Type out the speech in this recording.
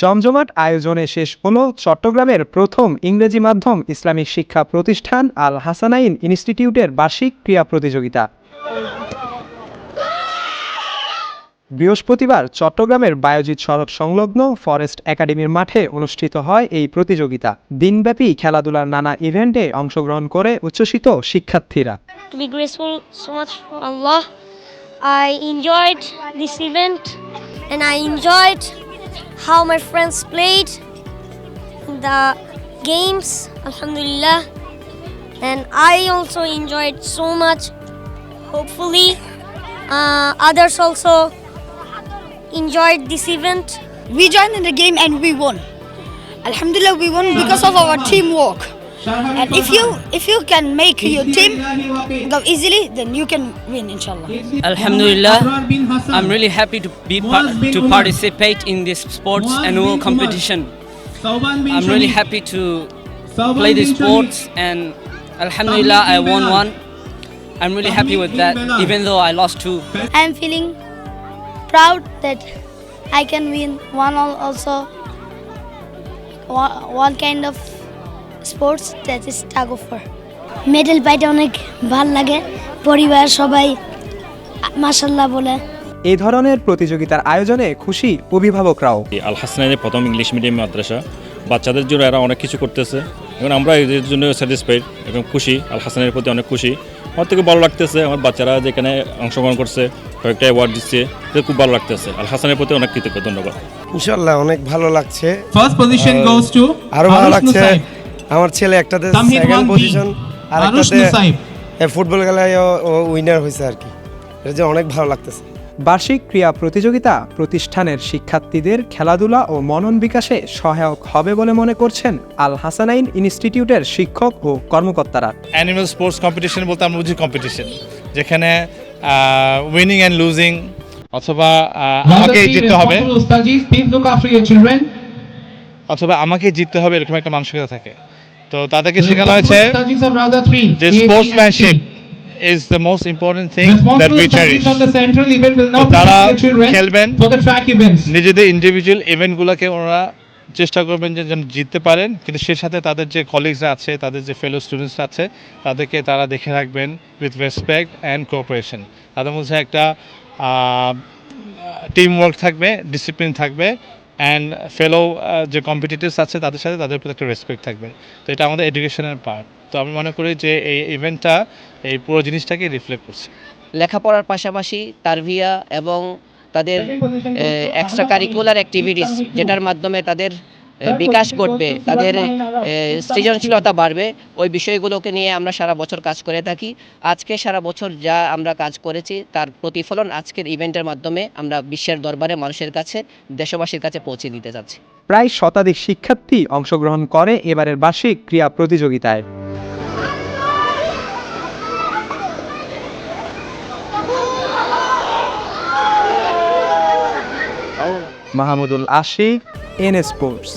জমজমাট আয়োজনে শেষ হলো চট্টগ্রামের প্রথম ইংরেজি মাধ্যম ইসলামিক শিক্ষা প্রতিষ্ঠান আল হাসানাইন ইনস্টিটিউটের বার্ষিক ক্রীড়া প্রতিযোগিতা। বৃহস্পতিবার চট্টগ্রামের বায়োজিৎ সড়ক সংলগ্ন ফরেস্ট একাডেমির মাঠে অনুষ্ঠিত হয় এই প্রতিযোগিতা। দিনব্যাপী খেলাধুলার নানা ইভেন্টে অংশগ্রহণ করে উচ্ছ্বসিত শিক্ষার্থীরা। To be grateful so much for Allah. I enjoyed this event and I enjoyed how my friends played the games, Alhamdulillah, and I also enjoyed so much. Hopefully, others also enjoyed this event. We joined in the game and we won. Alhamdulillah, we won because of our teamwork. And if you can make your team go easily, then you can win, inshallah. Alhamdulillah, I'm really happy to participate in this sports annual competition. I'm really happy to play the sports, and Alhamdulillah, I won one. I'm really happy with that, even though I lost two. I'm feeling proud that I can win also one kind of sports that is tug of war. Medal পাইতে অনেক ভাল লাগে, পরিবার সবাই মাশাআল্লাহ বলে। এই ধরনের প্রতিযোগিতার আয়োজনে খুশি অভিভাবকরাও। আল হাসানাইনের প্রথম ইংলিশ মিডিয়াম মাদ্রাসা, বাচ্চাদের জন্য এরা অনেক কিছু করতেছে এবং আমরা এদের জন্য স্যাটিসফাইড এবং খুশি। আল হাসানাইনের প্রতি অনেক খুশি, আমার থেকে ভালো লাগতেছে। আমার বাচ্চারা যেখানে অংশগ্রহণ করছে, কয়েকটা অ্যাওয়ার্ড দিচ্ছে, খুব ভালো লাগতেছে। আল হাসানের প্রতি অনেক কৃতজ্ঞ, ধন্যবাদ। ইনশাআল্লাহ অনেক ভালো লাগছে। ফার্স্ট পজিশন গোস টু আরো ভালো লাগছে আমার ছেলে একটাতে সেকেন্ড পজিশন আর একটাতে ফুটবল খেলায় ও উইনার হয়েছে আর কি। এটা যে অনেক ভালো লাগতেছে। বার্ষিক ক্রীড়া প্রতিযোগিতা প্রতিষ্ঠানের শিক্ষার্থীদের খেলাধুলা ও মনন বিকাশে সহায়ক হবে বলে মনে করছেন আল হাসানাইন ইনস্টিটিউটের শিক্ষক ও কর্মকর্তারা। অ্যানিমাল স্পোর্টস কম্পিটিশন বলতে আমরা বুঝি কম্পিটিশন, যেখানে উইনিং অ্যান্ড লুজিং অথবা আমাকে জিততে হবে এরকম একটা মানসিকতা থাকে। তো তাদেরকে শেখানো হয়েছে যে sportsmanship is the most important thing that we cherish. তারা খেলবেন, নিজেদের ইন্ডিভিজুয়াল ইভেন্টগুলোকে ওরা চেষ্টা করবেন যে যেন জিততে পারেন, কিন্তু সেই সাথে তাদের যে কলিগসরা আছে, তাদের যে ফেলো স্টুডেন্টস আছে, তাদেরকে তারা দেখে রাখবেন উইথ রেসপেক্ট অ্যান্ড কোঅপারেশন। তাদের মধ্যে একটা টিম ওয়ার্ক থাকবে, ডিসিপ্লিন থাকবে, অ্যান্ড ফেলো যে কম্পিটিটরস আছে তাদের সাথে তাদের প্রতি একটা রেসপেক্ট থাকবে। তো এটা আমাদের এডুকেশনের পার্ট। তো আমি মনে করি যে এই ইভেন্টটা এই পুরো জিনিসটাকে রিফ্লেক্ট করছে। লেখাপড়ার পাশাপাশি তারবিয়া এবং তাদের এক্সট্রা কারিকুলার অ্যাক্টিভিটিস, যেটার মাধ্যমে তাদের বিকাশ ঘটবে, তাদের সৃজনশীলতা বাড়বে, ওই বিষয়গুলোকে নিয়ে আমরা সারা বছর কাজ করে থাকি। আজকে সারা বছর যা আমরা কাজ করেছি তার প্রতিফলন আজকের ইভেন্টের মাধ্যমে আমরা বিশ্বের দরবারে মানুষের কাছে, দেশবাসীর কাছে পৌঁছে দিতে যাচ্ছি। প্রায় শতাধিক শিক্ষার্থী অংশগ্রহণ করে এবারের বার্ষিক ক্রীড়া প্রতিযোগিতায়। Mahmudul Ashik, N sports.